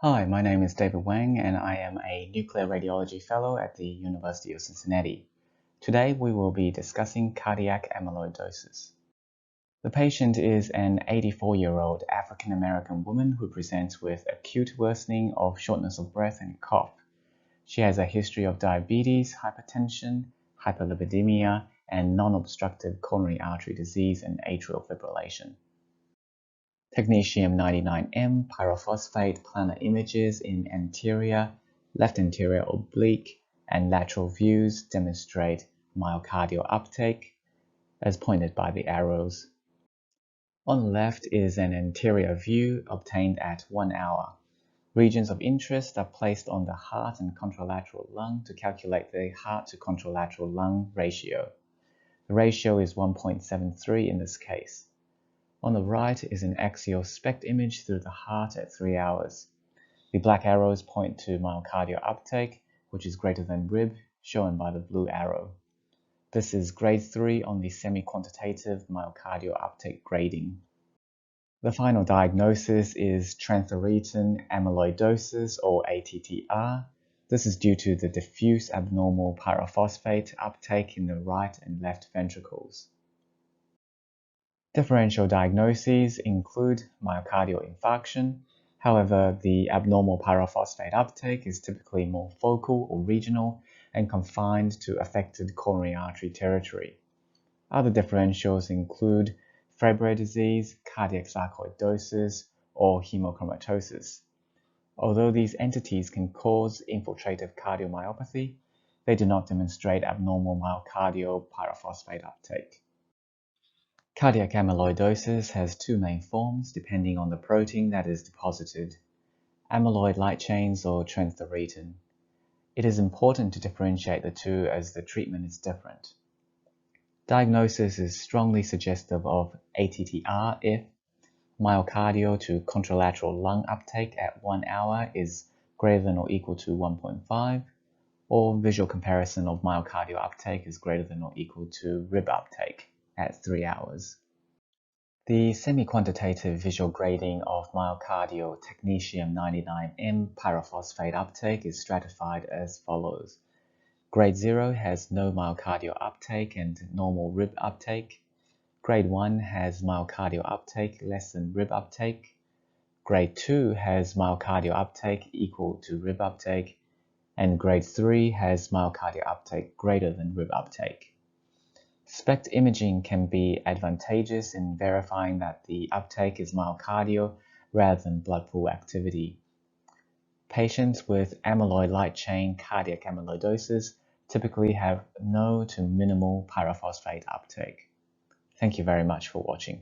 Hi, my name is David Wang and I am a Nuclear Radiology Fellow at the University of Cincinnati. Today we will be discussing cardiac amyloidosis. The patient is an 84-year-old African-American woman who presents with acute worsening of shortness of breath and cough. She has a history of diabetes, hypertension, hyperlipidemia, and non-obstructive coronary artery disease and atrial fibrillation. Technetium-99m pyrophosphate planar images in anterior, left anterior oblique, and lateral views demonstrate myocardial uptake, as pointed by the arrows. On the left is an anterior view obtained at 1 hour. Regions of interest are placed on the heart and contralateral lung to calculate the heart to contralateral lung ratio. The ratio is 1.73 in this case. On the right is an axial SPECT image through the heart at 3 hours. The black arrows point to myocardial uptake, which is greater than rib, shown by the blue arrow. This is grade 3 on the semi-quantitative myocardial uptake grading. The final diagnosis is transthyretin amyloidosis, or ATTR. This is due to the diffuse abnormal pyrophosphate uptake in the right and left ventricles. Differential diagnoses include myocardial infarction. However, the abnormal pyrophosphate uptake is typically more focal or regional and confined to affected coronary artery territory. Other differentials include Fabry disease, cardiac sarcoidosis, or hemochromatosis. Although these entities can cause infiltrative cardiomyopathy, they do not demonstrate abnormal myocardial pyrophosphate uptake. Cardiac amyloidosis has two main forms depending on the protein that is deposited: amyloid light chains or transthyretin. It is important to differentiate the two as the treatment is different. Diagnosis is strongly suggestive of ATTR if myocardial to contralateral lung uptake at 1 hour is greater than or equal to 1.5, or visual comparison of myocardial uptake is greater than or equal to rib uptake at 3 hours. The semi-quantitative visual grading of myocardial technetium-99m pyrophosphate uptake is stratified as follows. Grade 0 has no myocardial uptake and normal rib uptake. Grade 1 has myocardial uptake less than rib uptake. Grade 2 has myocardial uptake equal to rib uptake. And Grade 3 has myocardial uptake greater than rib uptake. SPECT imaging can be advantageous in verifying that the uptake is myocardial rather than blood pool activity. Patients with amyloid light chain cardiac amyloidosis typically have no to minimal pyrophosphate uptake. Thank you very much for watching.